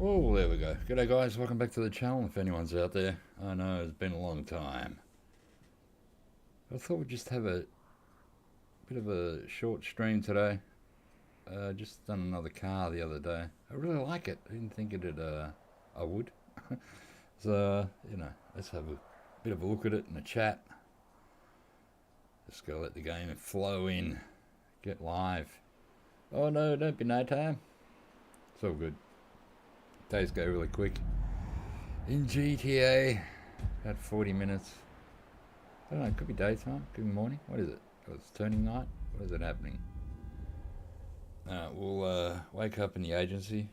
Oh, there we go. G'day guys, welcome back to the channel if anyone's out there. I know it's been a long time. I thought we'd just have a bit of a short stream today. Just done another car the other day. I really like it. I didn't think I would. So, let's have a bit of a look at it in the chat. Just gotta let the game flow in. Get live. Oh no, don't be nighttime. It's all good. Days go really quick. In GTA, about 40 minutes. I don't know, it could be daytime, could be morning. What is it? Oh, it's turning night? What is it happening? We'll wake up in the agency.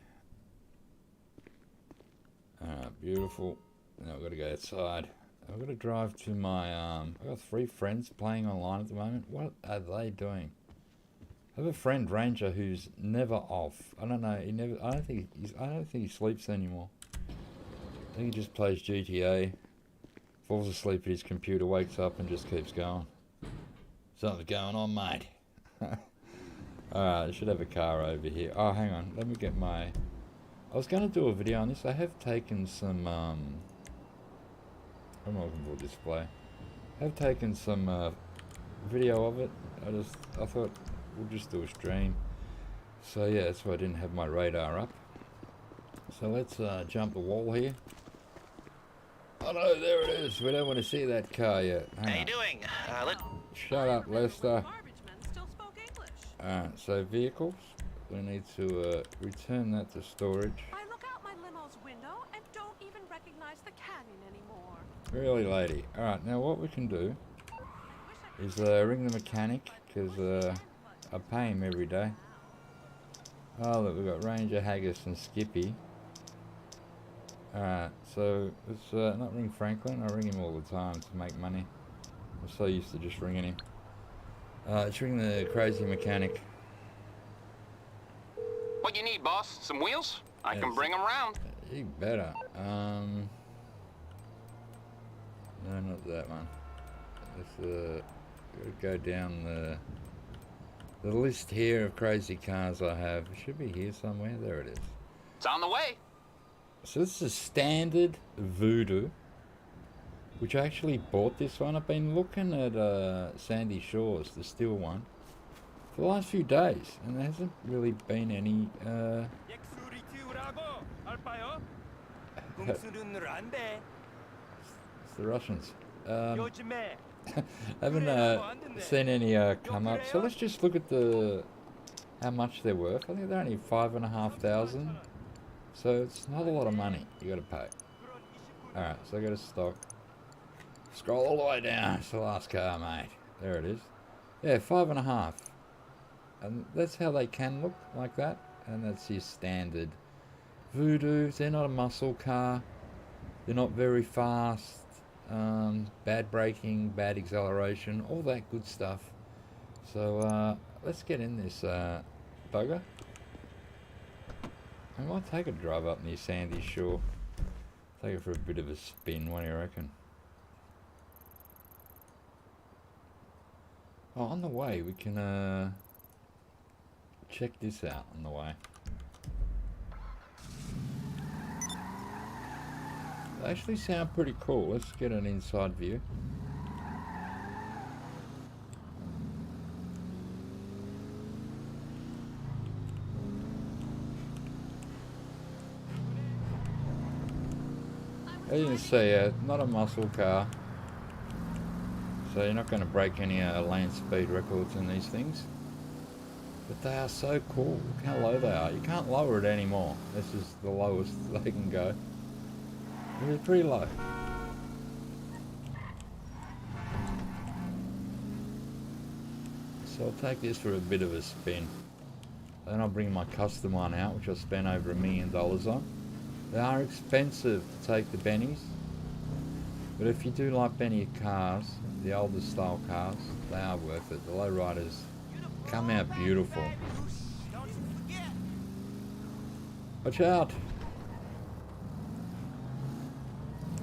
Beautiful. Now I've got to go outside. I've got to drive to my, I've got 3 friends playing online at the moment. What are they doing? I have a friend, Ranger, who's never off. I don't know, I don't think he sleeps anymore. I think he just plays GTA, falls asleep at his computer, wakes up and just keeps going. Something's going on, mate. Alright, I should have a car over here. Oh, hang on, let me get my... I was going to do a video on this. I have taken some, I'm looking for display. I have taken some video of it. I thought we'll just do a stream. So yeah, that's why I didn't have my radar up. So let's jump the wall here. Oh no, there it is. We don't want to see that car yet. How you doing? Shut up, Lester. Alright, so vehicles. We need to return that to storage. I look out my limo's window and don't even recognize the canyon anymore. Really, lady. Alright, now what we can do is ring the mechanic, because I pay him every day. Oh look, we've got Ranger, Haggis and Skippy. Alright, so let's not ring Franklin. I ring him all the time to make money. I'm so used to just ringing him. Let's ring the crazy mechanic. What you need, boss? Some wheels? I can bring them round. You better. No, not that one. Let's go down the list here of crazy cars I have. It should be here somewhere. There it is. It's on the way. So this is a standard Voodoo, which I actually bought this one. I've been looking at Sandy Shores, the steel one, for the last few days, and there hasn't really been any it's the Russians. Haven't seen any come up. So let's just look at how much they're worth. I think they're only 5,500. So it's not a lot of money you got to pay. Alright, so I got to stock. Scroll all the way down. It's the last car, mate. There it is. Yeah, 5.5. And that's how they can look, like that. And that's your standard Voodoo. They're not a muscle car. They're not very fast. Bad braking, bad acceleration, all that good stuff. So let's get in this bugger. I might take a drive up near Sandy Shore. Take it for a bit of a spin. What do you reckon? Oh, on the way we can check this out on the way. They actually sound pretty cool. Let's get an inside view. As you can see, not a muscle car, so you're not going to break any land speed records in these things. But they are so cool. Look how low they are. You can't lower it anymore. This is the lowest they can go. It's pretty low. So I'll take this for a bit of a spin. Then I'll bring my custom one out, which I spent over $1 million on. They are expensive to take the bennies, but if you do like Benny cars, the older style cars, they are worth it. The lowriders come out beautiful. Watch out!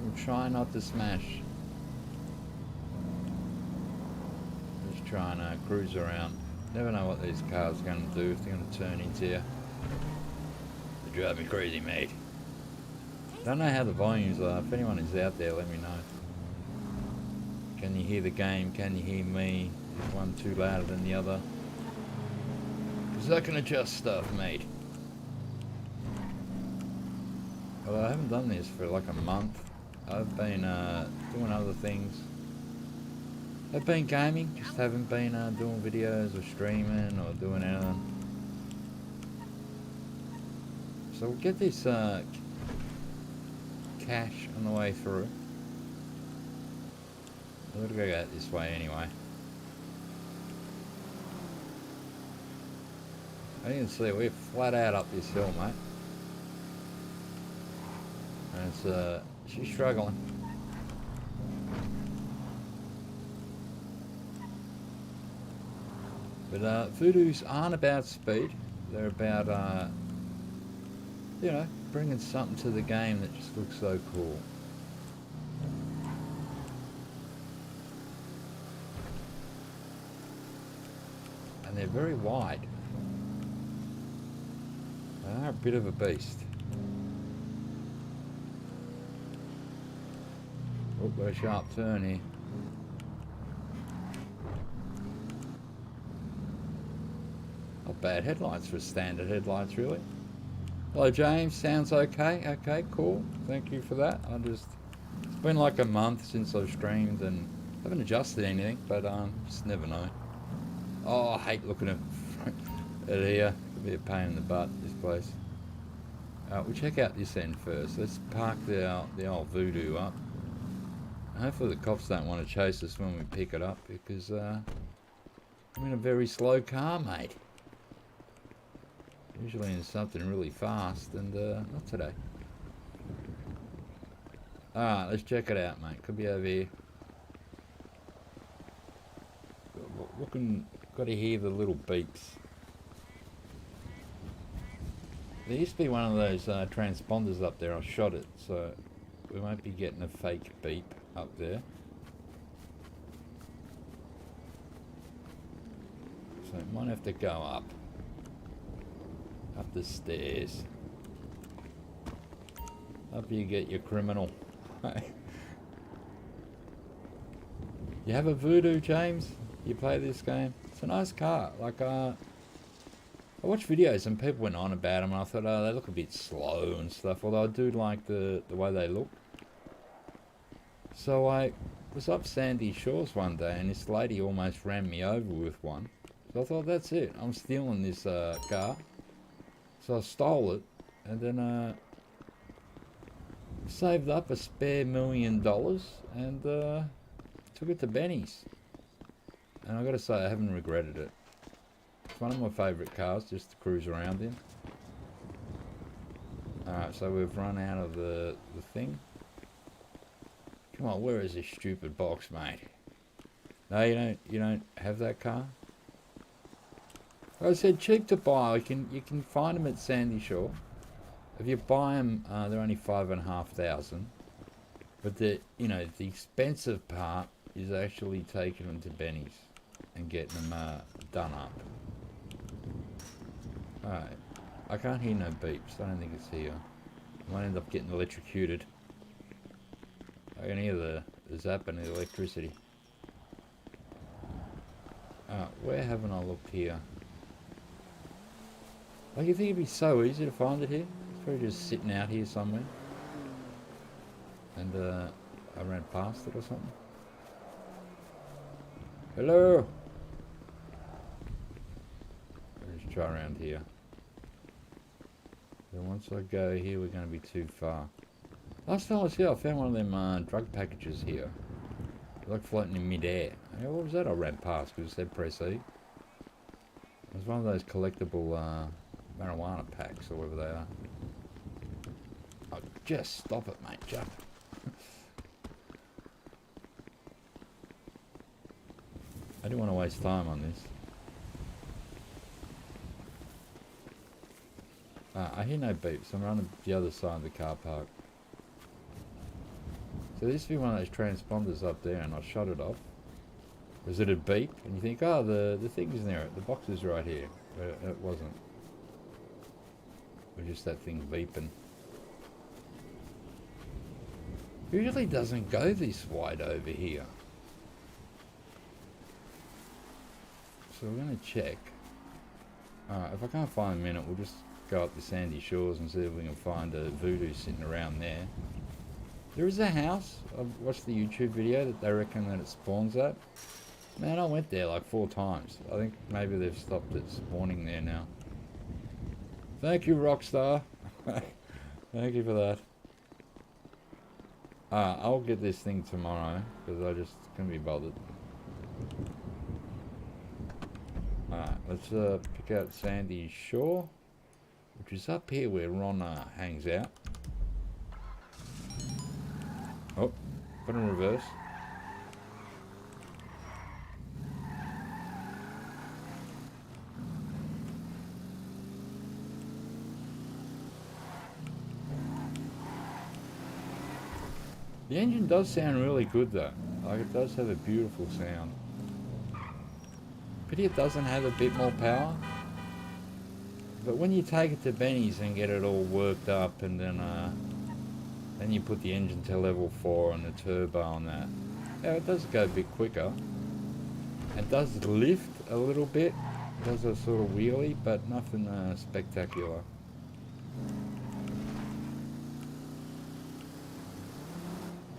We'll try not to smash. Just trying to cruise around. Never know what these cars are going to do, if they're going to turn into you. They drive me crazy, mate. Don't know how the volumes are. If anyone is out there, let me know. Can you hear the game? Can you hear me? Is one too louder than the other? Because I can adjust stuff, mate. Well, I haven't done this for like a month. I've been doing other things. I've been gaming, just haven't been doing videos or streaming or doing anything. So we'll get this cash on the way through. We're going to go out this way anyway. As you can see, we're flat out up this hill, mate. And it's, she's struggling. But Voodoos aren't about speed. They're about, you know, bringing something to the game that just looks so cool. And they're very wide. They are a bit of a beast. Oh, got a sharp turn here. Not bad headlights for standard headlights, really. Hello, James. Sounds okay. Okay, cool. Thank you for that. It's been like a month since I've streamed and haven't adjusted anything, but just never know. Oh, I hate looking at here. Could be a pain in the butt, this place. We'll check out this end first. Let's park the old Voodoo up. Hopefully the cops don't want to chase us when we pick it up, because I'm in a very slow car, mate. Usually in something really fast, and not today. Alright, let's check it out, mate. Could be over here. Got to hear the little beeps. There used to be one of those transponders up there. I shot it, so we might be getting a fake beep up there. So it might have to go up the stairs. Up you get your criminal. You have a Voodoo, James? You play this game? It's a nice car. Like, I watched videos and people went on about them and I thought, oh, they look a bit slow and stuff, although I do like the way they look. So I was up Sandy Shores one day and this lady almost ran me over with one. So I thought, that's it. I'm stealing this car. So I stole it and then saved up a spare $1 million and took it to Benny's. And I've got to say, I haven't regretted it. It's one of my favourite cars just to cruise around in. Alright, so we've run out of the thing. Come on, where is this stupid box, mate? No, you don't have that car? Like I said, cheap to buy. You can find them at Sandy Shore. If you buy them, they're only $5,500. But the expensive part is actually taking them to Benny's and getting them done up. Alright, I can't hear no beeps. I don't think it's here. I might end up getting electrocuted. I can hear the zap and the electricity. Where haven't I looked here? Like, you think it'd be so easy to find it here? It's probably just sitting out here somewhere. And I ran past it or something. Hello? Let's try around here. Then once I go here, we're going to be too far. Last time I was here, I found one of them drug packages here. Like floating in mid-air. Hey, what was that I ran past? Because it said press E. It was one of those collectible marijuana packs, or whatever they are. Oh, just stop it, mate. Jump. I didn't want to waste time on this. I hear no beeps. I'm running the other side of the car park. So this used to be one of those transponders up there, and I shut it off. Was it a beep? And you think, oh, the thing's there, the box is right here. But it wasn't. It was just that thing beeping. Usually doesn't go this wide over here. So we're going to check. Alright, if I can't find a minute, we'll just go up the sandy shores and see if we can find a voodoo sitting around there. There is a house. I've watched the YouTube video that they reckon that it spawns at. Man, I went there like 4 times. I think maybe they've stopped it spawning there now. Thank you, Rockstar. Thank you for that. I'll get this thing tomorrow because I just couldn't be bothered. Alright, let's pick out Sandy Shore, which is up here where Ron hangs out. Oh, put in reverse. The engine does sound really good though. Like, it does have a beautiful sound. Pity it doesn't have a bit more power. But when you take it to Benny's and get it all worked up, and then you put the engine to level 4 and the turbo on that, yeah, it does go a bit quicker. It does lift a little bit. It does a sort of wheelie, but nothing spectacular.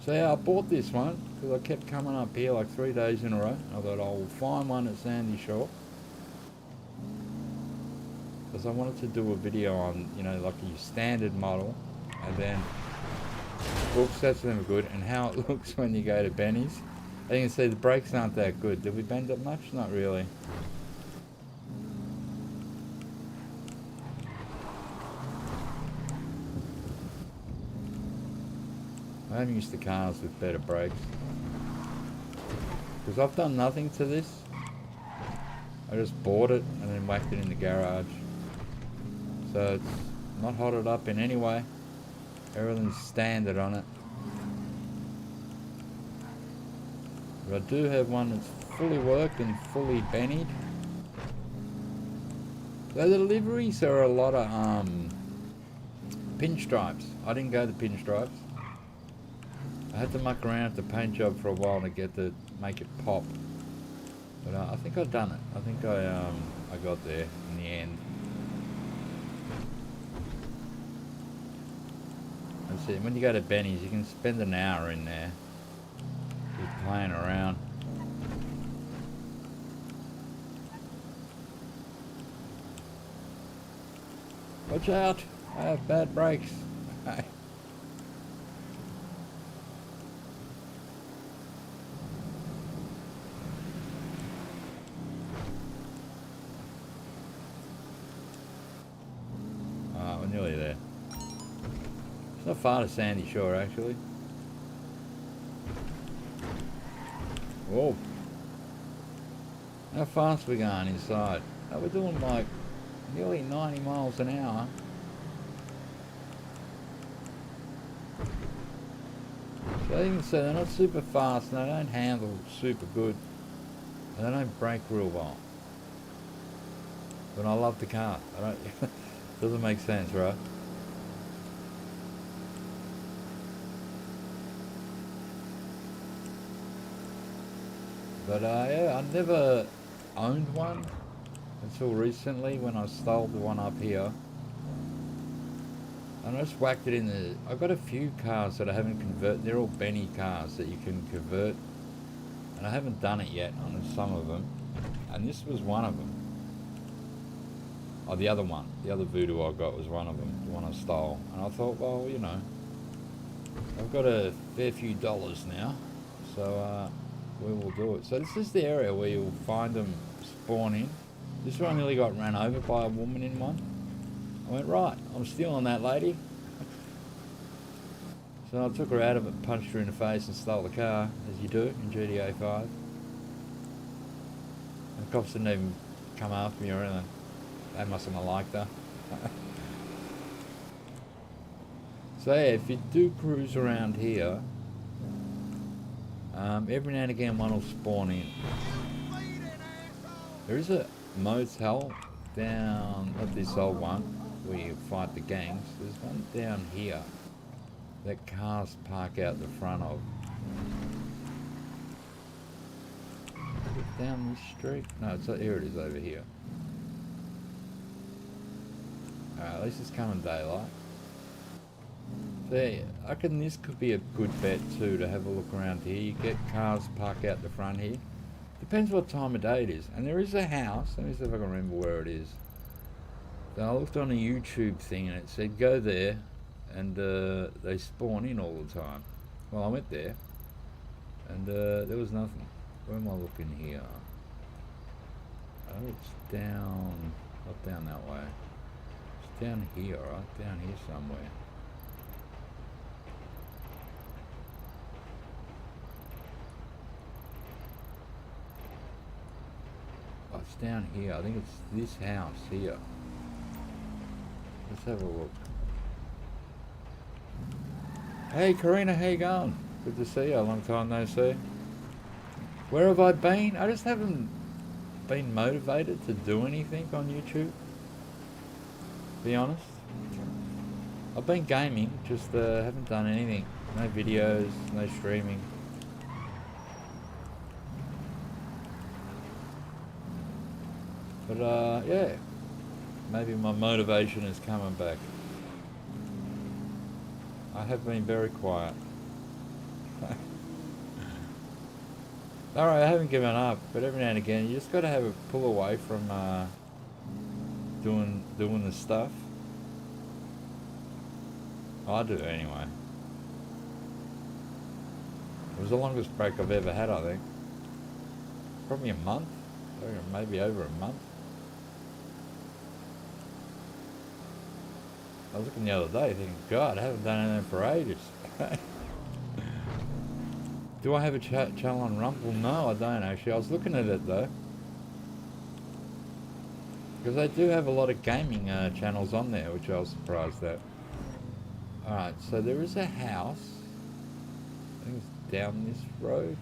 So yeah, I bought this one because I kept coming up here like 3 days in a row. I thought I'll find one at Sandy Shore, because I wanted to do a video on, you know, like a standard model, and then, oops, that's never good, and how it looks when you go to Benny's. As you can see, the brakes aren't that good. Did we bend it much? Not really. I'm used to cars with better brakes, because I've done nothing to this. I just bought it and then whacked it in the garage, so it's not hotted up in any way. Everything's standard on it. But I do have one that's fully worked and fully bennied. So the liveries are a lot of pinstripes. I didn't go the pinstripes. I had to muck around at the paint job for a while to make it pop. But I think I've done it. I think I got there in the end. That's it. When you go to Benny's, you can spend an hour in there just playing around. Watch out! I have bad brakes. We're nearly there. It's not far to Sandy Shore, actually. Whoa. How fast are we going inside? Oh, we're doing like nearly 90 miles an hour. So you can see they're not super fast, and they don't handle super good, and they don't brake real well. But I love the car. I don't. Doesn't make sense, right? But yeah, I never owned one until recently when I stole the one up here. And I just whacked it in the... I've got a few cars that I haven't converted. They're all Benny cars that you can convert. And I haven't done it yet on some of them. And this was one of them. Oh, the other one. The other Voodoo I got was one of them. The one I stole. And I thought, well, you know, I've got a fair few dollars now. So, we will do it. So this is the area where you'll find them spawning. This one nearly got ran over by a woman in one. I went, right, I'm stealing that lady. So I took her out of it, punched her in the face and stole the car, as you do in GTA 5. And the cops didn't even come after me or anything. They must have liked her. So yeah, if you do cruise around here, every now and again one will spawn in. There is a motel down, not this old one, where you fight the gangs. There's one down here. that cars park out the front of. Is it down this street? No, it's here. It is over here. Alright, at least it's coming daylight. There, I reckon this could be a good bet too, to have a look around here. You get cars park out the front here. Depends what time of day it is. And there is a house. Let me see if I can remember where it is. So I looked on a YouTube thing and it said go there, and they spawn in all the time. Well, I went there and there was nothing. Where am I looking here? Oh, it's down, not down that way. It's down here, right? Down here somewhere. Oh, it's down here. I think it's this house here. Let's have a look. Hey Karina, how you going? Good to see you. A long time no see. Where have I been? I just haven't been motivated to do anything on YouTube. Be honest. I've been gaming, just haven't done anything. No videos, no streaming. But yeah, maybe my motivation is coming back. I have been very quiet. Alright, I haven't given up, but every now and again you just got to have a pull away from doing the stuff. I do anyway. It was the longest break I've ever had, I think. Probably a month, or maybe over a month. I was looking the other day thinking, God, I haven't done anything for ages. Do I have a channel on Rumble? No, I don't actually. I was looking at it though. Because they do have a lot of gaming channels on there, which I was surprised at. Alright, so there is a house. I think it's down this road.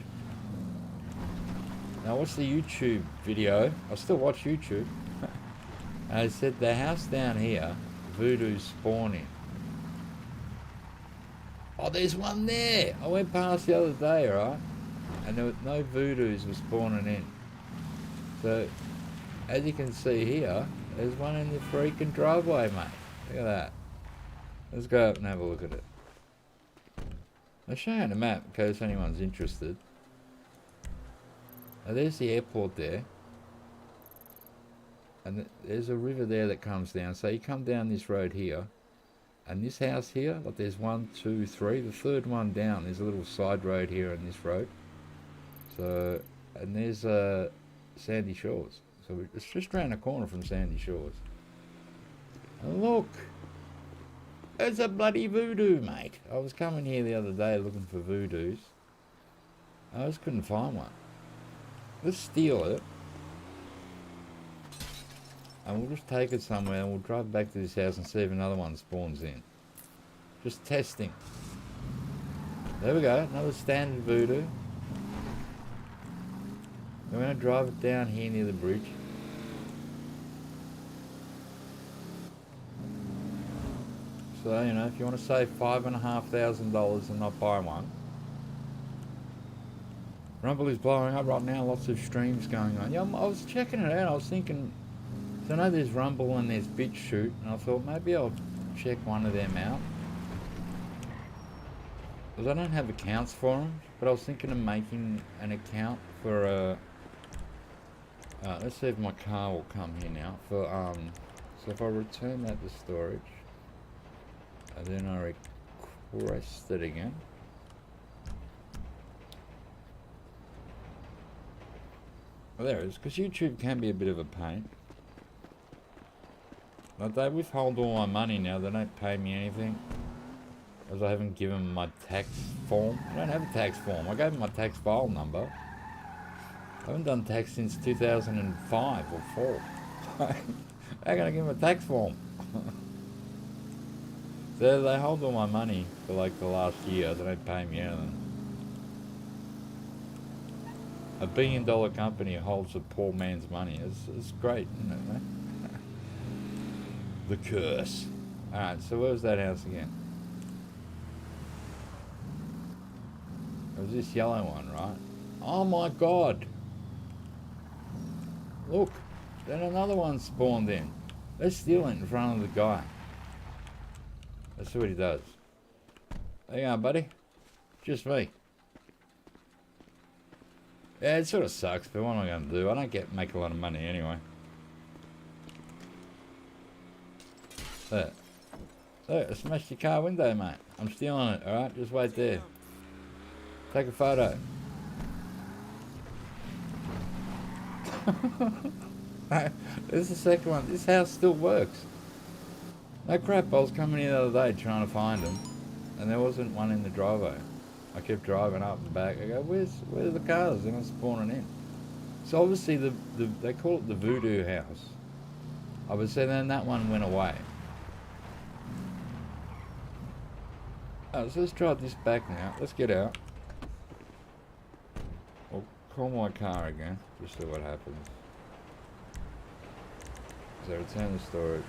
Now I watched the YouTube video. I still watch YouTube. And it said the house down here, Voodoo's spawning. Oh, there's one there. I went past the other day, right? And there were no Voodoos were spawning in. So, as you can see here, there's one in the freaking driveway, mate. Look at that. Let's go up and have a look at it. I'll show you on the map in case anyone's interested. Now there's the airport there. And there's a river there that comes down. So you come down this road here. And this house here, like there's 1, 2, 3. The third one down, there's a little side road here on this road. So, and there's Sandy Shores. So it's just around the corner from Sandy Shores. And look, there's a bloody voodoo, mate. I was coming here the other day looking for voodoos. I just couldn't find one. Let's steal it. And we'll just take it somewhere and we'll drive back to this house and see if another one spawns in. Just testing. There we go, another standard voodoo. We're going to drive it down here near the bridge. So, you know, if you want to save $5,500 and not buy one. Rumble is blowing up right now, lots of streams going on. Yeah, I was checking it out, I was thinking, so I know there's Rumble and there's BitChute, and I thought maybe I'll check one of them out. Because I don't have accounts for them, but I was thinking of making an account for let's see if my car will come here now. For so if I return that to storage, and then I request it again. Well, there it is, because YouTube can be a bit of a pain. Like they withhold all my money now, they don't pay me anything. As I haven't given them my tax form. I don't have a tax form, I gave them my tax file number. I haven't done tax since 2005 or 4. How can I give them a tax form? So they hold all my money for like the last year, they don't pay me anything. $1 billion company holds a poor man's money. It's great, isn't it, man? The curse. Alright, so where was that house again? It was this yellow one, right? Oh my god! Look, then another one spawned in. Let's steal it in front of the guy. Let's see what he does. There you go, buddy. Just me. Yeah, it sort of sucks, but what am I going to do? I don't make a lot of money anyway. There. Look, I smashed your car window, mate. I'm stealing it, alright? Just wait there. Take a photo. There's the second one. This house still works. No crap, I was coming here the other day trying to find them, and there wasn't one in the driveway. I kept driving up and back. I go, where's the cars? They're not spawning in. So obviously they call it the Voodoo house. I would say then that one went away. Oh, so let's drive this back now. Let's get out. I'll call my car again, just see what happens. So return the storage.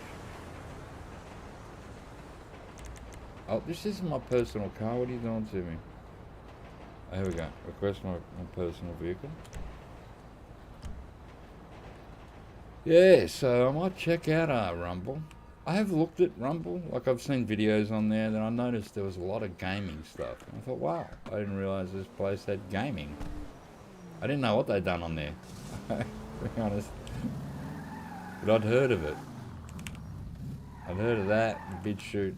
Oh, this isn't my personal car. What are you doing to me? Oh, here we go. Request my personal vehicle. Yeah, so I might check out Rumble. I have looked at Rumble. Like, I've seen videos on there that I noticed there was a lot of gaming stuff. And I thought, wow, I didn't realise this place had gaming. I didn't know what they'd done on there, to be honest. But I'd heard of it. I'd heard of that, BitChute.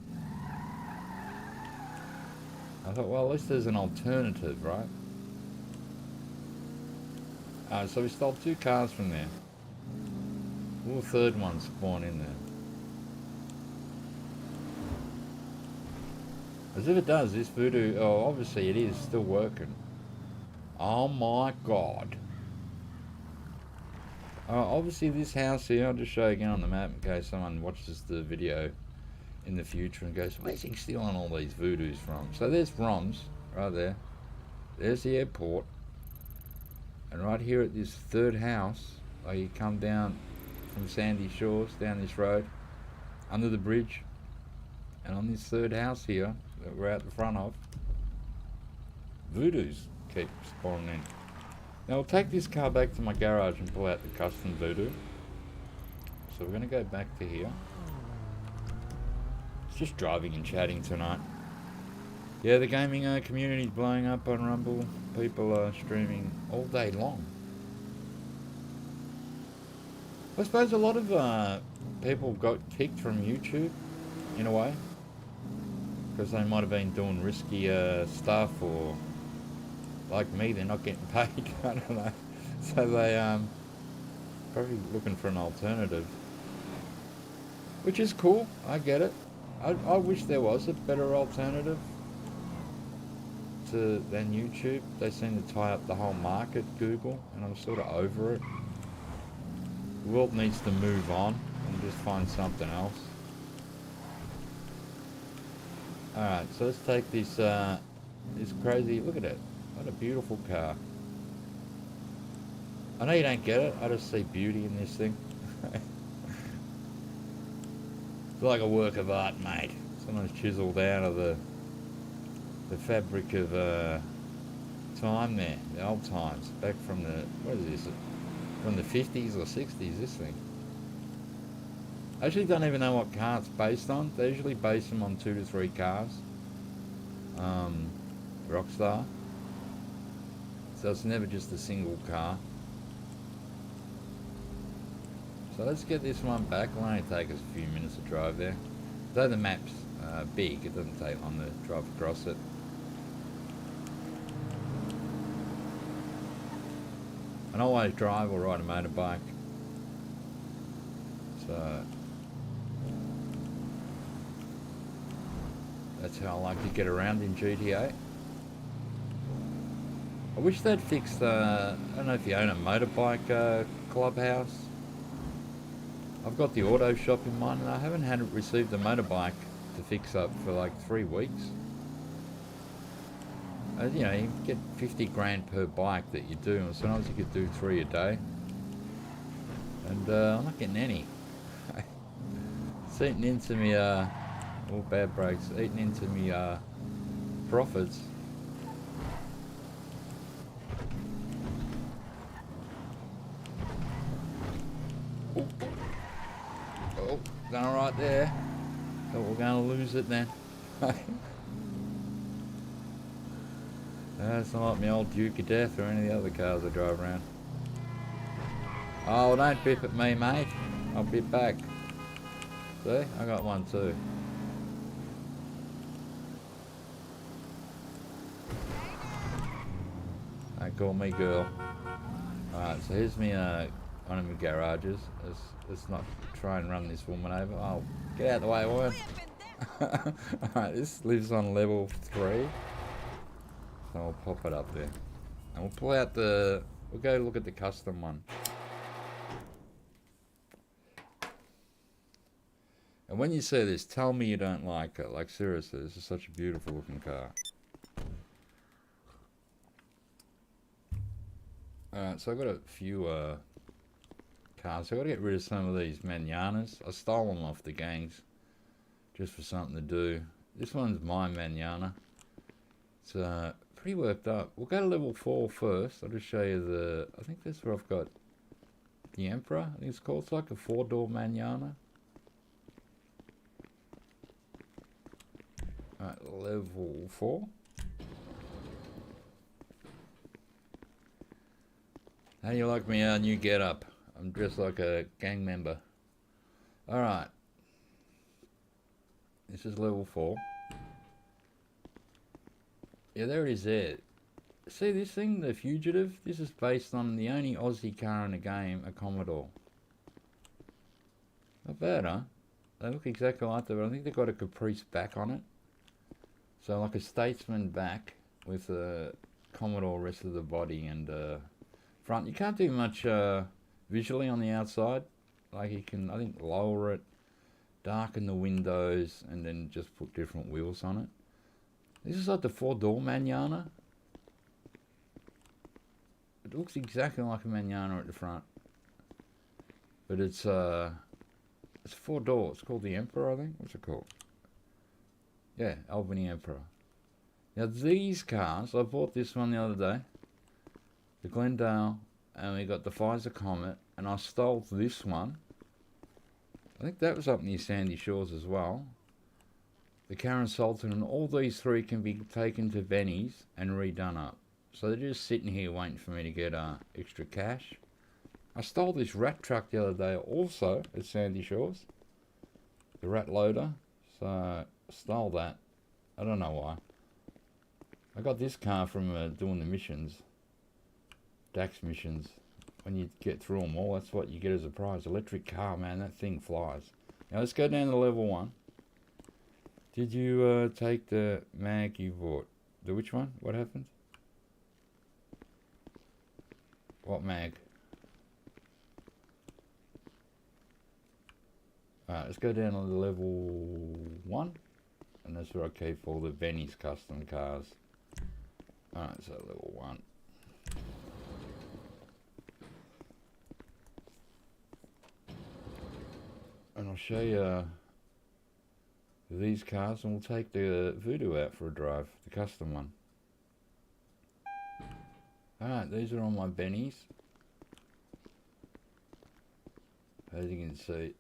I thought, well, at least there's an alternative, right? So we stole 2 cars from there. Will the third one spawn in there? As if it does, this Voodoo, oh, obviously it is still working. Oh my god. Obviously this house here, I'll just show you again on the map in case someone watches the video in the future and goes, where's he stealing all these Voodoos from? So there's Roms, right there. There's the airport. And right here at this third house, you come down from Sandy Shores, down this road, under the bridge, and on this third house here, that we're out the front of, Voodoos keep spawning in. Now we'll take this car back to my garage and pull out the custom Voodoo. So we're going to go back to here. It's just driving and chatting tonight. Yeah, the gaming community's blowing up on Rumble. People are streaming all day long. I suppose a lot of people got kicked from YouTube, in a way. Because they might have been doing risky stuff, or like me, they're not getting paid. I don't know. So they probably looking for an alternative, which is cool. I get it. I wish there was a better alternative than YouTube. They seem to tie up the whole market, Google, and I'm sort of over it. The world needs to move on and just find something else. Alright, so let's take this this crazy, look at it. What a beautiful car. I know you don't get it, I just see beauty in this thing. It's like a work of art, mate. Someone's chiseled out of the fabric of time there, the old times, back from the, what is this, from the 50s or 60s, this thing. I actually don't even know what car it's based on. They usually base them on 2 to 3 cars. Rockstar. So it's never just a single car. So let's get this one back. It'll only take us a few minutes to drive there. Though the map's big, it doesn't take long to drive across it. And always drive or ride a motorbike. So that's how I like to get around in GTA. I wish they'd fixed, I don't know if you own a motorbike clubhouse. I've got the auto shop in mind, and I haven't received a motorbike to fix up for like 3 weeks. You know, you get 50 grand per bike that you do, and sometimes you could do 3 a day. And I'm not getting any. It's eating into me, all bad brakes, eating into me profits. Done alright there. But we're going to lose it then. That's not like my old Duke of Death or any of the other cars I drive around. Oh, don't bip at me, mate. I'll bip back. See? I got one too. Don't call me girl. Alright, so here's me, one of my garages. Let's not try and run this woman over. Oh, get out of the way, woman. Alright, this lives on level 3. So I'll pop it up there. And we'll pull out the... We'll go look at the custom one. And when you see this, tell me you don't like it. Like, seriously, this is such a beautiful looking car. Alright, so I've got a few cars. So I've got to get rid of some of these Mananas. I stole them off the gangs just for something to do. This one's my Manana. It's pretty worked up. We'll go to level 4 first. I'll just show you the... I think that's where I've got the Emperor, I think it's called. It's like a 4-door Manana. Alright, level 4. How do you like my new get-up? I'm dressed like a gang member. Alright. This is level 4. Yeah, there it is there. See this thing, the Fugitive? This is based on the only Aussie car in the game, a Commodore. Not bad, huh? They look exactly like that, but I think they've got a Caprice back on it. So like a Statesman back with a Commodore rest of the body and front. You can't do much visually on the outside. Like you can, I think, lower it, darken the windows, and then just put different wheels on it. This is like the 4-door Manana. It looks exactly like a Manana at the front. But it's 4-door. It's called the Emperor, I think. What's it called? Yeah, Albany Emperor. Now these cars, I bought this one the other day. The Glendale, and we got the Pfizer Comet, and I stole this one. I think that was up near Sandy Shores as well. The Karen Sultan, and all these 3 can be taken to Benny's and redone up. So they're just sitting here waiting for me to get extra cash. I stole this rat truck the other day also at Sandy Shores. The rat loader. So I stole that. I don't know why. I got this car from doing the missions. DAX missions. When you get through them all, that's what you get as a prize. Electric car, man, that thing flies. Now let's go down to level 1. Did you take the mag you bought? The which one? What happened? What mag? Alright, let's go down to level 1. And that's where I keep all the Benny's custom cars. Alright, so level 1. And I'll show you these cars, and we'll take the Voodoo out for a drive, the custom one. Alright, these are all my Bennies. As you can see,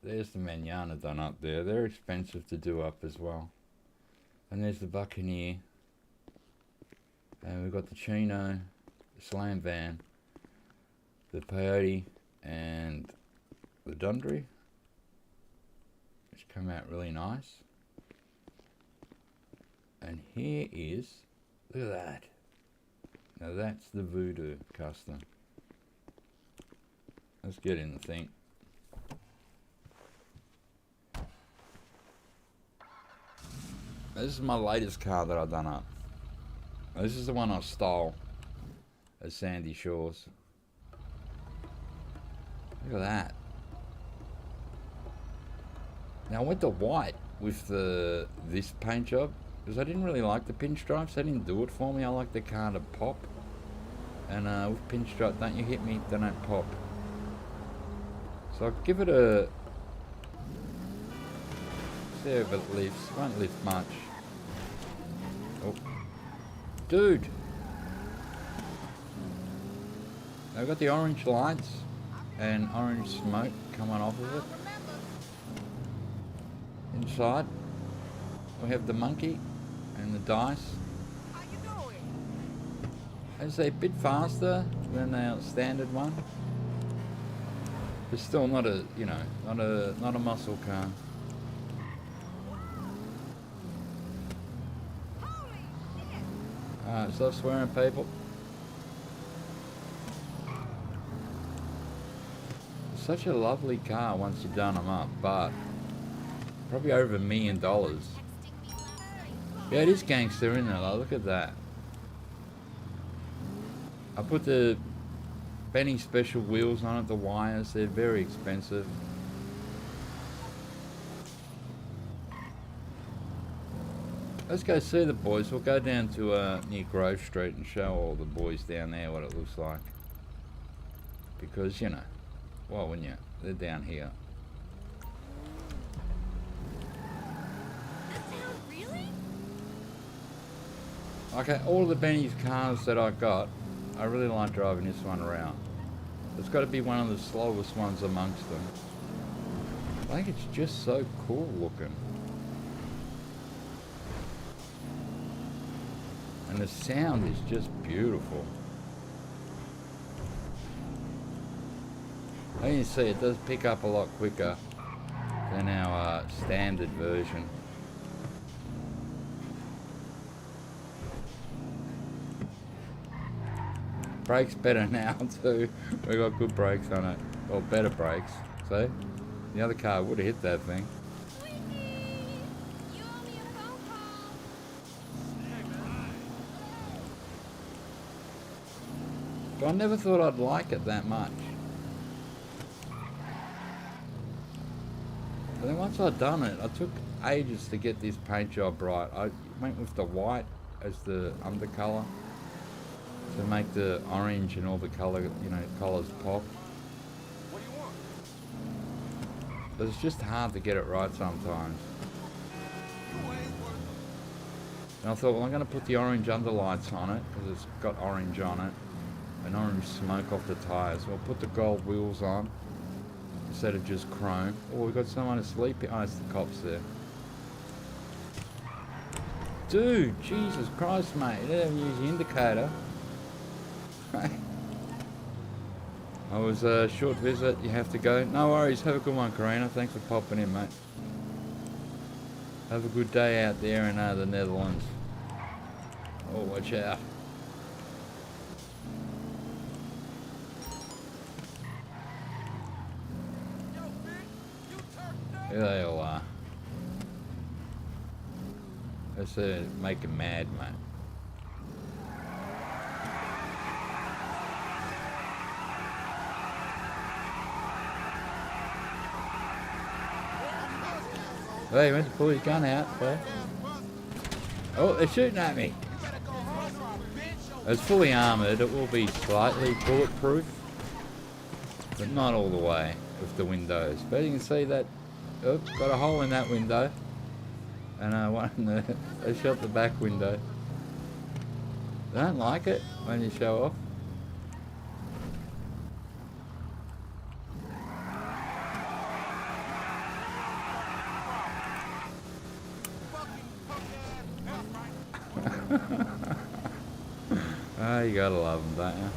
there's the Manana done up there. They're expensive to do up as well. And there's the Buccaneer. And we've got the Chino, the Slam Van, the Peyote, and the Dundry, which come out really nice. And here is, look at that. Now that's the Voodoo custom. Let's get in the thing. This is my latest car that I've done up. This is the one I stole at Sandy Shores. Look at that. Now I went to white with this paint job because I didn't really like the pinstripes. They didn't do it for me. I like the car to pop. And with pinstripe, don't you hit me, they don't pop. So I'll give it a... See if it lifts. It won't lift much. Oh. Dude! I've got the orange lights and orange smoke coming off of it. inside. We have the monkey and the dice. How you doing? It's a bit faster than our standard one. It's still not a, you know, not a muscle car. Holy shit! Alright, stop swearing, people. It's such a lovely car once you've done them up, but probably over $1 million. Yeah, it is gangster, isn't it? Like, look at that. I put the Benny special wheels on it, the wires, they're very expensive. Let's go see the boys. We'll go down to near Grove Street and show all the boys down there what it looks like. Because, you know, why wouldn't you? They're down here. That sound really? Okay, all of the Benny's cars that I got, I really like driving this one around. It's got to be one of the slowest ones amongst them. I think it's just so cool looking. And the sound is just beautiful. As you see, it does pick up a lot quicker than our standard version. Brakes better now too. We got good brakes on it. Well, better brakes. See? The other car would have hit that thing. Sweetie! You owe me a phone call. But I never thought I'd like it that much. But then once I'd done it, I took ages to get this paint job right. I went with the white as the undercolor to make the orange and all the color, you know, colors pop. What do you want? But it's just hard to get it right sometimes. And I thought, well, I'm going to put the orange underlights on it because it's got orange on it and orange smoke off the tires. So I'll put the gold wheels on instead of just chrome. Oh, we've got someone asleep. Oh, it's the cops there. Dude, Jesus Christ, mate. You didn't even use the indicator. I was a short visit. You have to go. No worries. Have a good one, Karina. Thanks for popping in, mate. Have a good day out there in the Netherlands. Oh, watch out. Here they all are. Let's make them mad, mate. Hey, he went to pull his gun out, bro. Oh, they're shooting at me. It's fully armoured. It will be slightly bulletproof, but not all the way with the windows. But you can see that, oh, got a hole in that window. And one in the, they shot the back window. They don't like it when you show off. Oh, you gotta love them, don't you?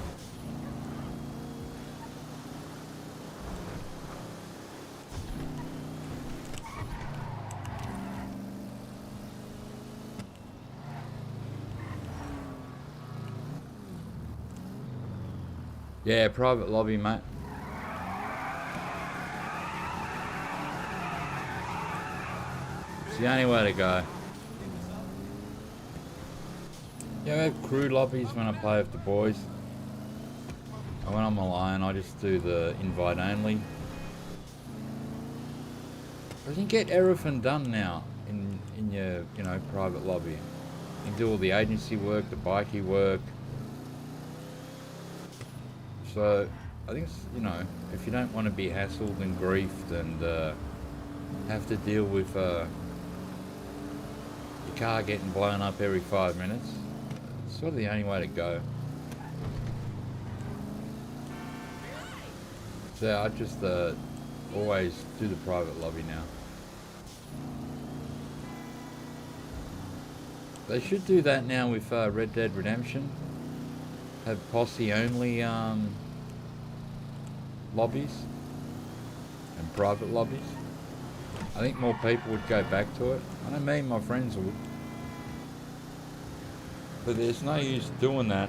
Yeah, private lobby, mate. It's the only way to go. Yeah, I have crew lobbies when I play with the boys. And when I'm alone, I just do the invite only. But you can get everything done now in your, you know, private lobby. You can do all the agency work, the bikey work. So I think, you know, if you don't want to be hassled and griefed and have to deal with your car getting blown up every 5 minutes, it's sort of the only way to go. So I just always do the private lobby now. They should do that now with Red Dead Redemption. Have posse only lobbies and private lobbies. I think more people would go back to it. I know me and my friends would. But there's no use doing that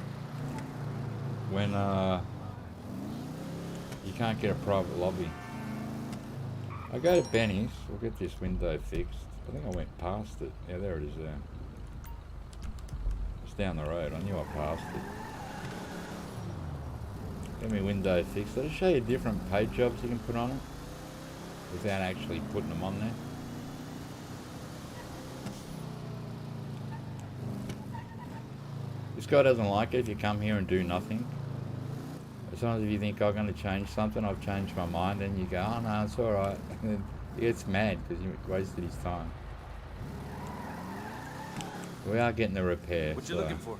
when you can't get a private lobby. I go to Benny's, we'll get this window fixed. I think I went past it. Yeah, there it is there. It's down the road, I knew I passed it. Get me window fixed. I'll show you different paint jobs you can put on it without actually putting them on there. This guy doesn't like it if you come here and do nothing. Sometimes if you think I'm going to change something, I've changed my mind, and you go, oh no, it's alright. And then he gets mad because you wasted his time. We are getting the repair. What you looking for?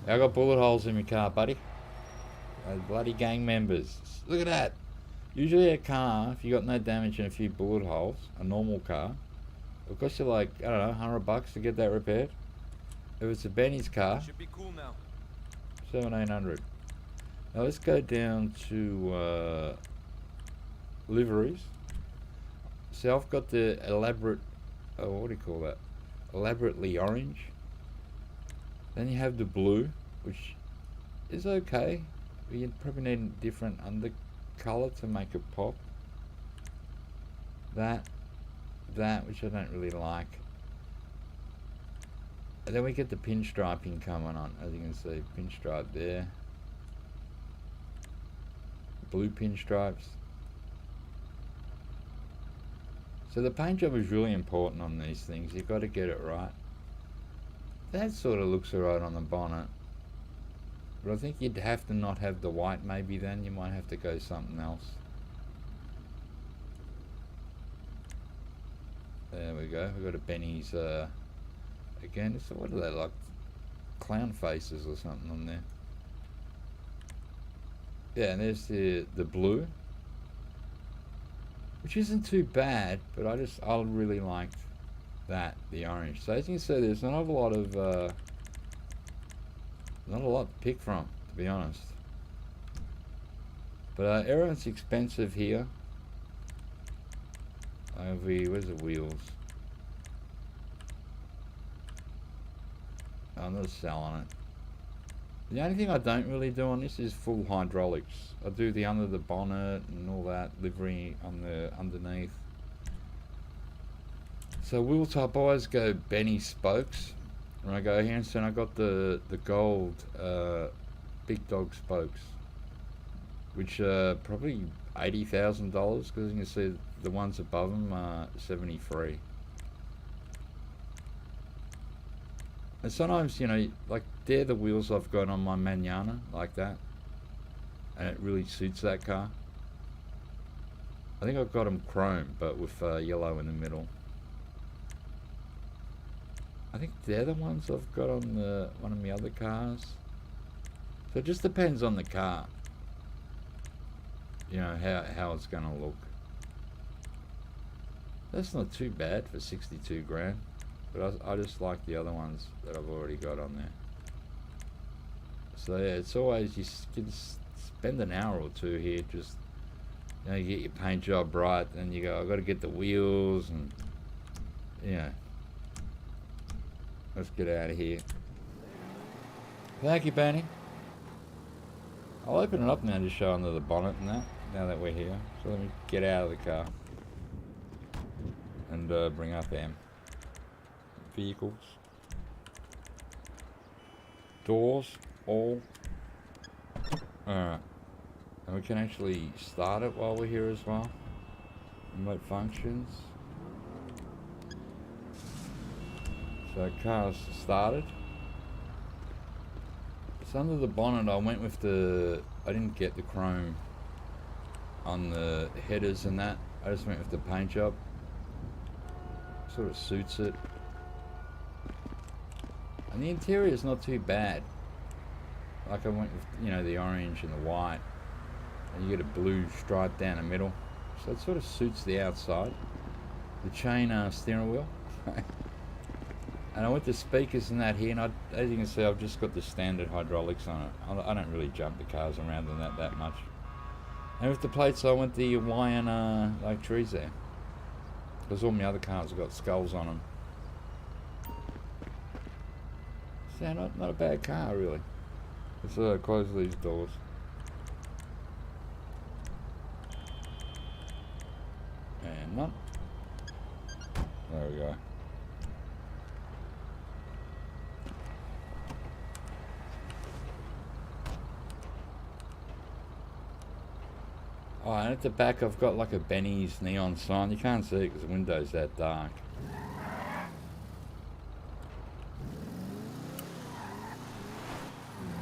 I got bullet holes in my car, buddy. Those bloody gang members. Look at that. Usually a car, if you got no damage and a few bullet holes, a normal car, it'll cost you like, I don't know, $100 to get that repaired. If it's a Benny's car, Should be cool now. $700-800. Now let's go down to liveries. So I've got the elaborate, what do you call that? Elaborately orange. Then you have the blue, which is okay. But you probably need a different undercolor to make it pop. That, which I don't really like. And then we get the pinstriping coming on, as you can see, pinstripe there. Blue pinstripes. So the paint job is really important on these things. You've got to get it right. That sort of looks alright on the bonnet. But I think you'd have to not have the white maybe then. You might have to go something else. There we go. We've got a Benny's again. So what are they, like clown faces or something on there? Yeah, and there's the blue, which isn't too bad, but I really liked that, the orange. So as you can see, there's not a lot of not a lot to pick from, to be honest. But everyone's expensive here. Where's the wheels? I'm not selling it. The only thing I don't really do on this is full hydraulics. I do the under the bonnet and all that, livery on the underneath. So wheel top, I always go Benny spokes when I go here, and so I got the gold big dog spokes, which are probably $80,000, because you can see the ones above them are 73. And sometimes, you know, like they're the wheels I've got on my Manana, like that. And it really suits that car. I think I've got them chrome, but with yellow in the middle. I think they're the ones I've got on one of my other cars. So it just depends on the car. You know, how it's going to look. That's not too bad for 62 grand. But I just like the other ones that I've already got on there. So yeah, it's always, you can spend an hour or two here, just, you know, you get your paint job right, and you go, I've got to get the wheels, and, you know, let's get out of here. Thank you, Benny. I'll open it up now to show under the bonnet and that, now that we're here. So let me get out of the car and bring up vehicles. Doors, all. Alright. And we can actually start it while we're here as well. Remote functions. So car's started. It's under the bonnet. I went with I didn't get the chrome on the headers and that. I just went with the paint job. Sort of suits it. And the interior is not too bad. Like I went with, you know, the orange and the white. And you get a blue stripe down the middle. So it sort of suits the outside. The chain steering wheel. And I went to speakers and that here, and as you can see, I've just got the standard hydraulics on it. I don't really jump the cars around in that much. And with the plates, I went the Hawaiian like trees there, because all my other cars have got skulls on them. So not a bad car really. Let's close these doors. And none. There we go. Oh, and at the back I've got like a Benny's neon sign. You can't see it because the window's that dark.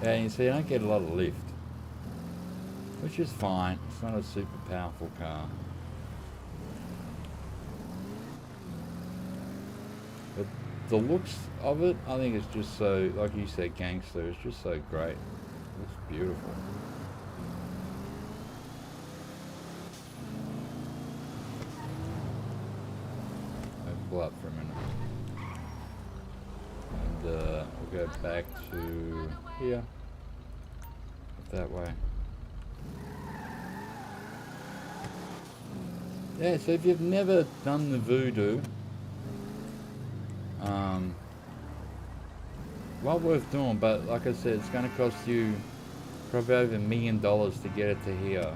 Yeah, you see I don't get a lot of lift, which is fine. It's not a super powerful car. But the looks of it, I think it's just so, like you said, gangster. It's just so great. It looks beautiful. Pull up for a minute, and we'll go back to here, that way. Yeah, so if you've never done the Voodoo, well worth doing, but like I said, it's going to cost you probably over $1 million to get it to here.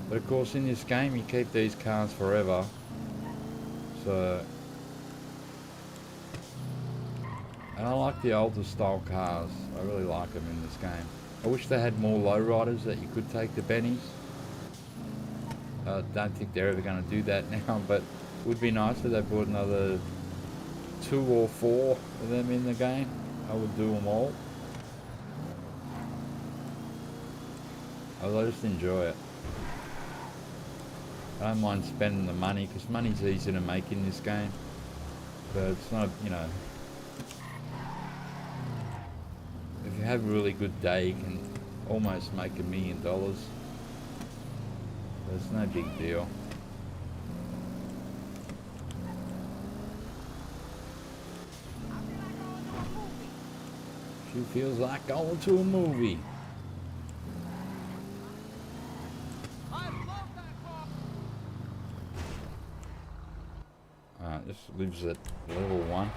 But of course in this game you keep these cars forever. So, and I like the older style cars. I really like them in this game. I wish they had more lowriders that you could take to Benny's. I don't think they're ever going to do that now, but it would be nice if they brought another 2 or 4 of them in the game. I would do them all. I just enjoy it. I don't mind spending the money, because money's easy to make in this game. But it's not, you know, if you have a really good day, you can almost make $1 million. But it's no big deal. She feels like going to a movie. This lives at level 1.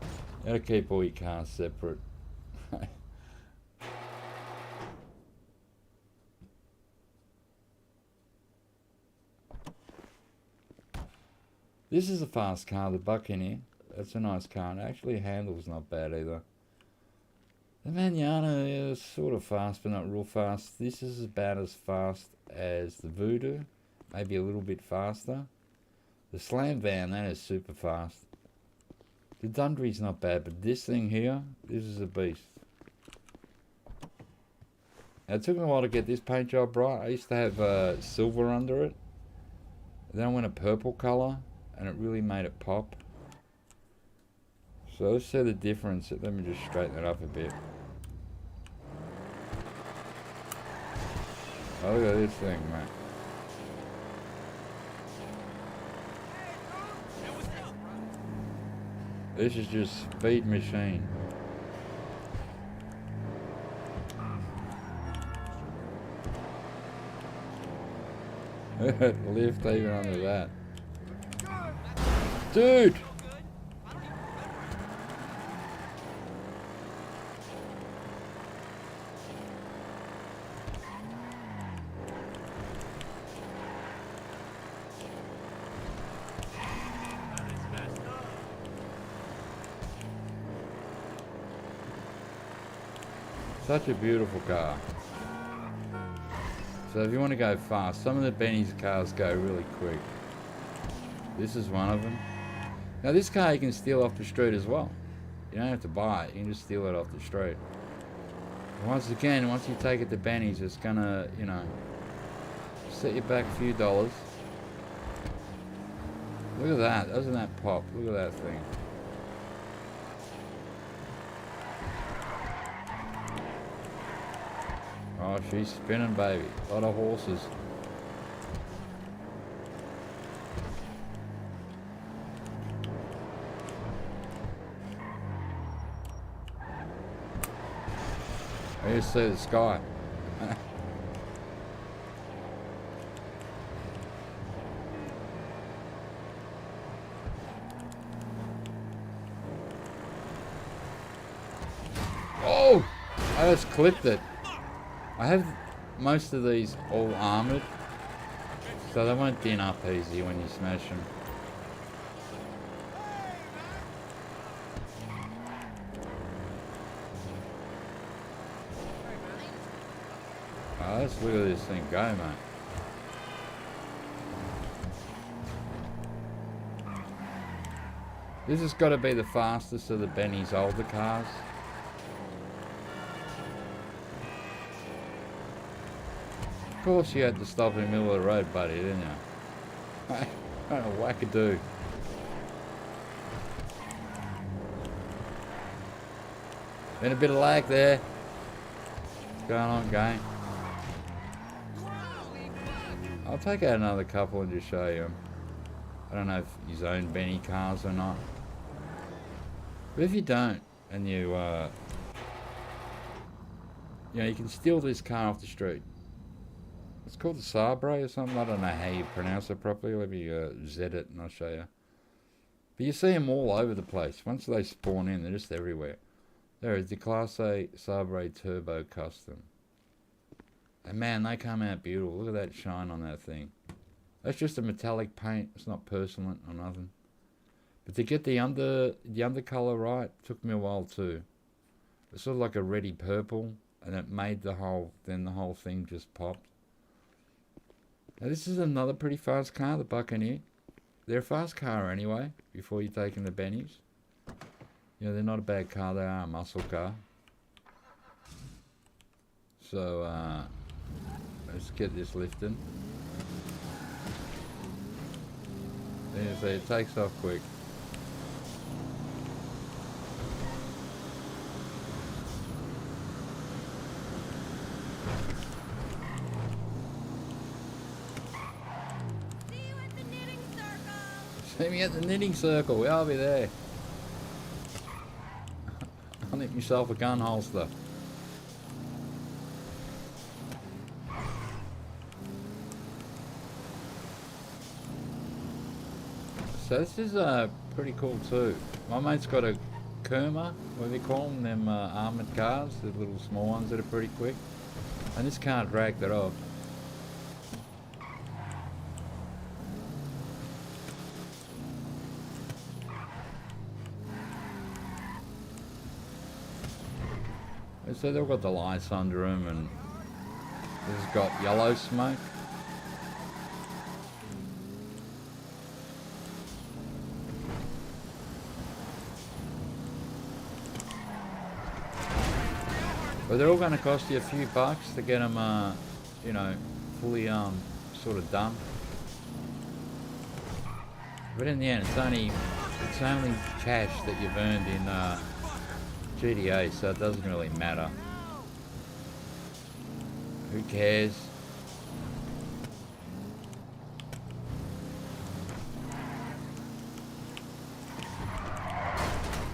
You gotta keep all your cars separate. This is a fast car, the Buccaneer. That's a nice car, and actually handles not bad either. The Manana is sort of fast, but not real fast. This is about as fast as the Voodoo, maybe a little bit faster. The Slam Van, that is super fast. The Dundree's not bad, but this thing here, this is a beast. Now, it took me a while to get this paint job right. I used to have silver under it. Then I went a purple colour, and it really made it pop. So let's see the difference. Let me just straighten it up a bit. Oh, look at this thing, mate. This is just speed machine. Lift even under that. Dude! Such a beautiful car. So if you want to go fast, some of the Benny's cars go really quick. This is one of them. Now this car you can steal off the street as well. You don't have to buy it, you can just steal it off the street. Once again, once you take it to Benny's, it's gonna, you know, set you back a few dollars. Look at that, doesn't that pop? Look at that thing. Oh, she's spinning, baby. A lot of horses. I just see the sky. Oh! I just clipped it. I have most of these all armoured, so they won't din up easy when you smash them. Oh, let's look at this thing go, mate. This has got to be the fastest of the Benny's older cars. Of course you had to stop in the middle of the road, buddy, didn't you? I don't know, wackadoo. Been a bit of lag there. What's going on, gang? I'll take out another couple and just show you them. I don't know if you own Benny cars or not. But if you don't, and you know, you can steal this car off the street. It's called the Sabre or something. I don't know how you pronounce it properly. Let me Z it and I'll show you. But you see them all over the place. Once they spawn in, they're just everywhere. There is Declasse Sabre Turbo Custom. And man, they come out beautiful. Look at that shine on that thing. That's just a metallic paint. It's not porcelain or nothing. But to get the undercolor right took me a while too. It's sort of like a reddy purple, and it made the whole thing just popped. Now this is another pretty fast car, the Buccaneer. They're a fast car anyway, before you take in the Bennies. You know, they're not a bad car, they are a muscle car. So, let's get this lifted. There you see, it takes off quick. See me at the knitting circle, I'll be there. I'll knit myself a gun holster. So this is pretty cool too. My mate's got a Kurma, what do they call them armoured cars, the little small ones that are pretty quick. And this can't drag that off. So they've got the lights under them, and this has got yellow smoke. But they're all going to cost you a few bucks to get them, you know, fully sort of done. But in the end, it's only cash that you've earned in GTA, so it doesn't really matter. Who cares?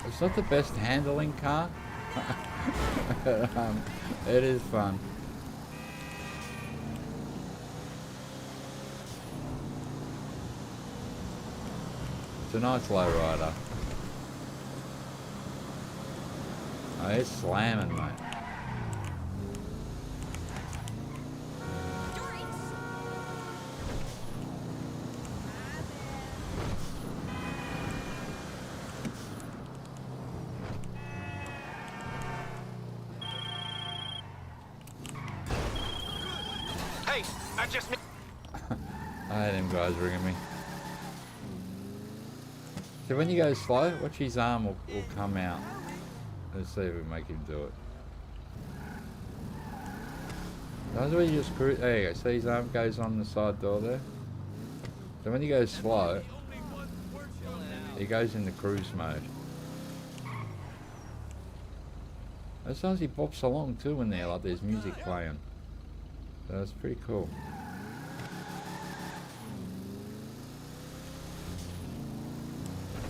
It's not the best handling car. It is fun. It's a nice low rider. Oh, it's slamming, mate. Hey, I just... I had them guys ringing me. So when you go slow, watch his arm will come out. Let's see if we make him do it. That's where you just cruise. There you go. See his arm goes on the side door there? So when you go slow, he goes into cruise mode. Sometimes he bops along too in there, like there's music playing. So it's pretty cool.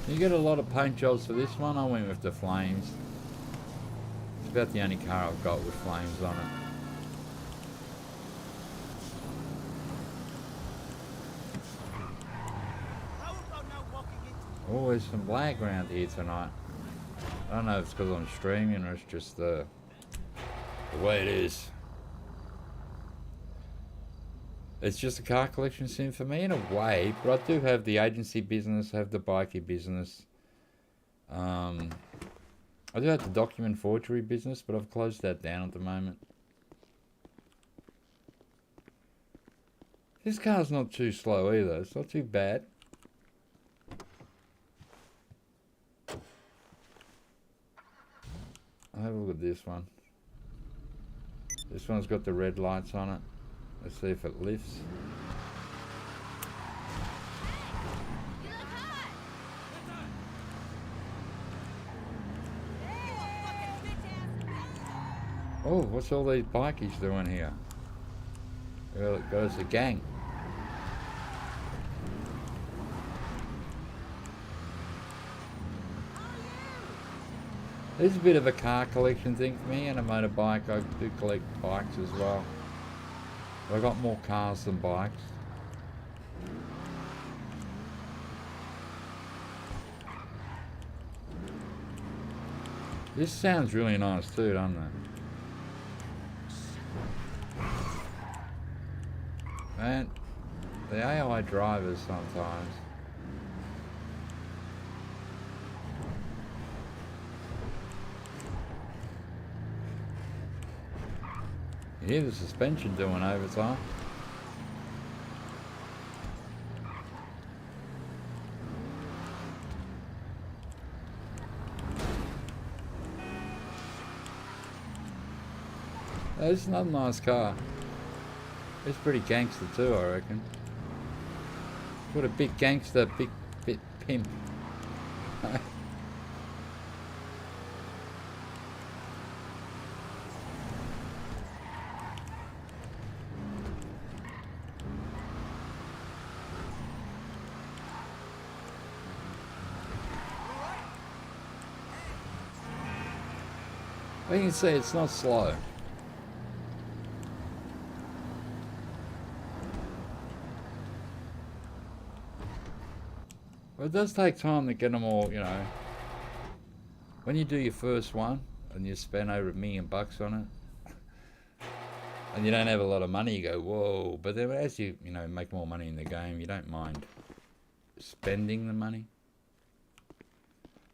You get a lot of paint jobs for this one. I went with the flames. about the only car I've got with flames on it. Oh, there's some lag around here tonight. I don't know if it's because I'm streaming or it's just the way it is. It's just a car collection sim for me in a way, but I do have the agency business, I have the bikie business. I do have the document forgery business, but I've closed that down at the moment. This car's not too slow either. It's not too bad. I'll have a look at this one. This one's got the red lights on it. Let's see if it lifts. Oh, what's all these bikies doing here? Well, it goes a gang. This is a bit of a car collection thing for me and a motorbike. I do collect bikes as well. I've got more cars than bikes. This sounds really nice too, doesn't it? Man, the AI drivers sometimes. You hear the suspension doing overtime. This is another nice car. It's pretty gangster too, I reckon. What a big gangster, bit pimp. You can see it's not slow. But it does take time to get them all, you know. When you do your first one and you spend over $1 million on it, and you don't have a lot of money, you go, whoa. But then as you know, make more money in the game, you don't mind spending the money.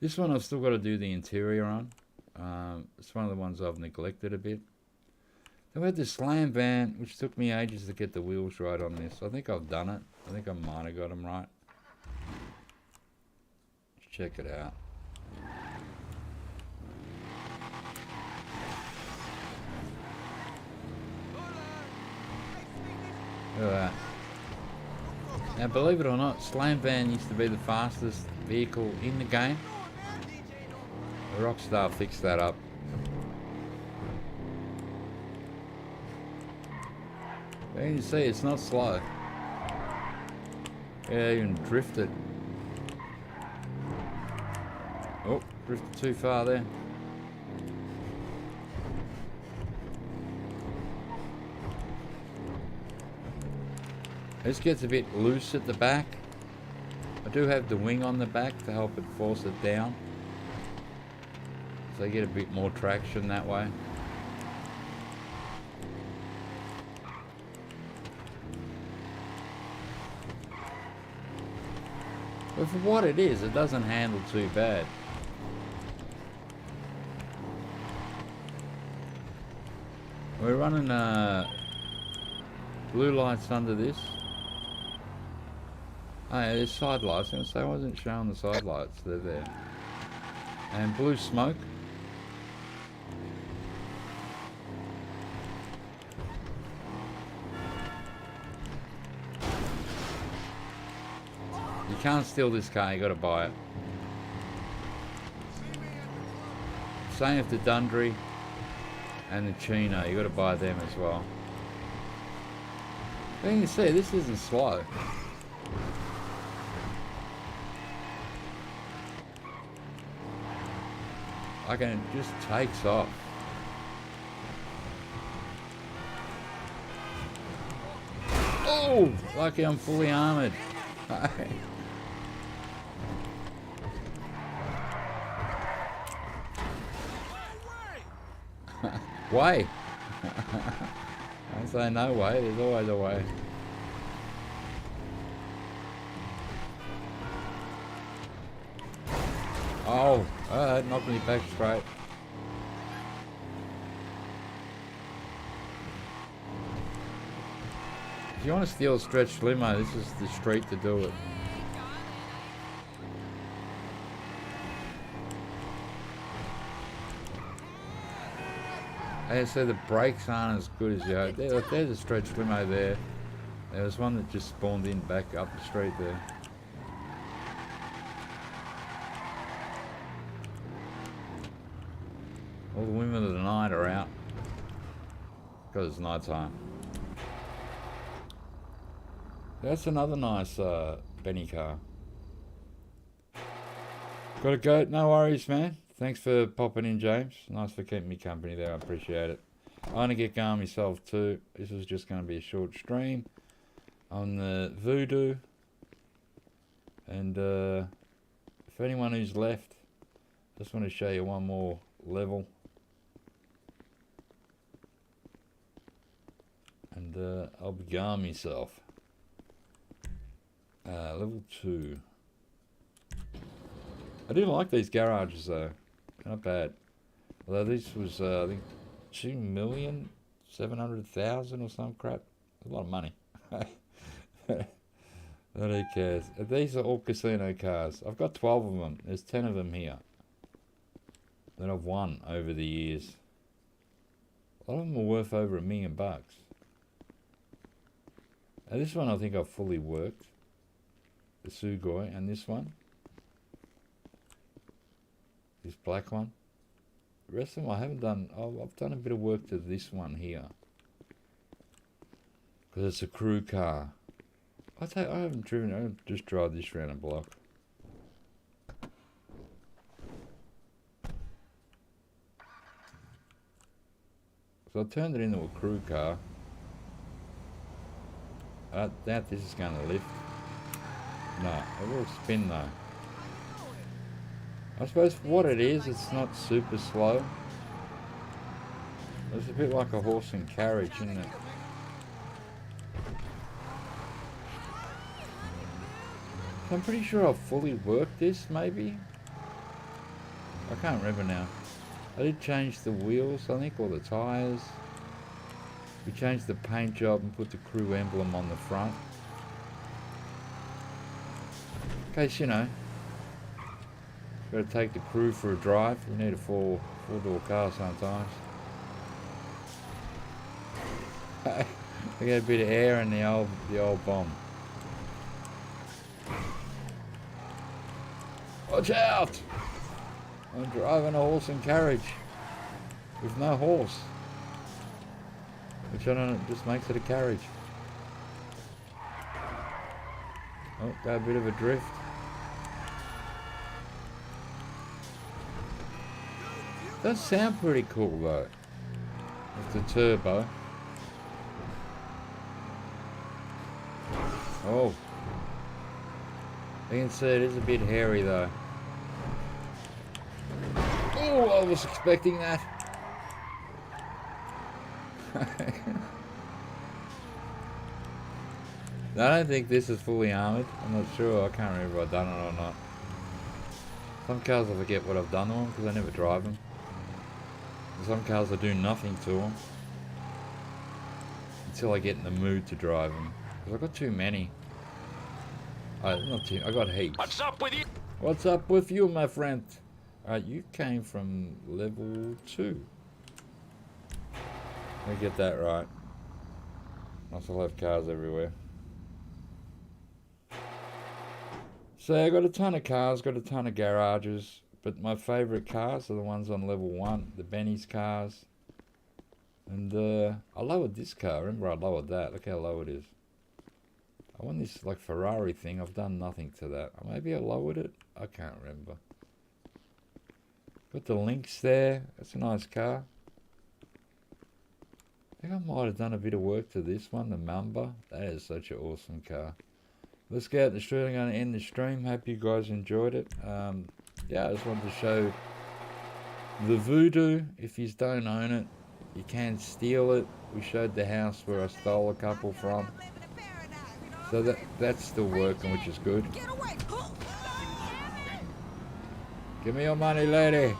This one I've still got to do the interior on. It's one of the ones I've neglected a bit. Then we had the slam van, which took me ages to get the wheels right on this. I think I've done it. I think I might have got them right. Let's check it out. Look at that. Now, believe it or not, slam van used to be the fastest vehicle in the game. The Rockstar fixed that up. But you can see it's not slow. Yeah, even drifted. Oh, drifted too far there. This gets a bit loose at the back. I do have the wing on the back to help it force it down. So you get a bit more traction that way. But for what it is, it doesn't handle too bad. We're running blue lights under this. Oh yeah, there's side lights. I was gonna say I wasn't showing the side lights. They're there. And blue smoke. You can't steal this car, you gotta buy it. Same with the Dundry and the Chino, you gotta buy them as well. But you can see, this isn't slow. Like, it just takes off. Oh, lucky I'm fully armored. Way. I say no way, there's always a way. Oh, that knocked me back straight. If you want to steal a stretched limo, this is the street to do it. As I said, the brakes aren't as good as you hope. There's a stretched limo there. There was one that just spawned in back up the street there. All the women of the night are out because it's night time. That's another nice Benny car. Gotta go. No worries, man. Thanks for popping in, James. Nice for keeping me company there. I appreciate it. I'm going to get going myself too. This is just going to be a short stream on the Voodoo. And if anyone who's left, just want to show you one more level. And I'll be going myself. Level 2. I do like these garages though. Not bad. Although this was, I think, 2,700,000 or some crap. A lot of money. But who cares? These are all casino cars. I've got 12 of them. There's 10 of them here that I've won over the years. A lot of them are worth over $1 million. Now this one I think I've fully worked. The Sugoi, and this one. This black one. The rest of them I haven't done. I've done a bit of work to this one here. Because it's a crew car. I haven't driven. I just drive this around a block. So I turned it into a crew car. I doubt this is going to lift. No, it will spin though. I suppose what it is, it's not super slow. It's a bit like a horse and carriage, isn't it? I'm pretty sure I've fully worked this, maybe? I can't remember now. I did change the wheels, I think, or the tyres. We changed the paint job and put the crew emblem on the front. In case, you know, got to take the crew for a drive. We need a four-door car sometimes. We get a bit of air in the old bomb. Watch out! I'm driving a horse and carriage with no horse, which I don't know, just makes it a carriage. Oh, got a bit of a drift. Does sound pretty cool though, with the turbo. Oh, you can see it is a bit hairy though. Oh, I was expecting that. I don't think this is fully armoured. I'm not sure. I can't remember if I've done it or not. Some cars I forget what I've done to them because I never drive them. And some cars I do nothing to them until I get in the mood to drive them. Because I've got too many. Not too. I got heaps. What's up with you? What's up with you, my friend? You came from level 2. Let me get that right. Must have left cars everywhere. So I got a ton of cars, got a ton of garages, but my favourite cars are the ones on level 1, the Benny's cars. And I lowered this car. Remember I lowered that. Look how low it is. I want this like Ferrari thing. I've done nothing to that. Maybe I lowered it. I can't remember. Got the Lynx there. That's a nice car. think I might have done a bit of work to this one, the Mamba. That is such an awesome car. Let's get out the street. I'm going to end the stream. Hope you guys enjoyed it. Yeah, I just wanted to show the Voodoo. If you don't own it, you can steal it. We showed the house where I stole a couple from. So that's still working, which is good. Give me your money, lady.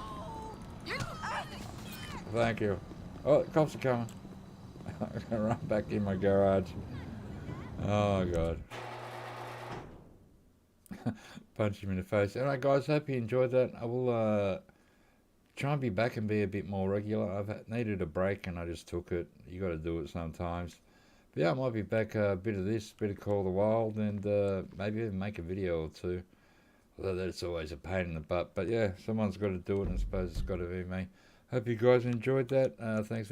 Thank you. Oh, the cops are coming. I'm gonna run back in my garage. Oh god. Punch him in the face. Alright guys, hope you enjoyed that. I will try and be back and be a bit more regular. I've needed a break and I just took it. You got to do it sometimes. But yeah, I might be back a bit of this, bit of Call of the Wild, and maybe even make a video or two. Although that's always a pain in the butt. But yeah, someone's got to do it, and I suppose it's got to be me. Hope you guys enjoyed that. Thanks for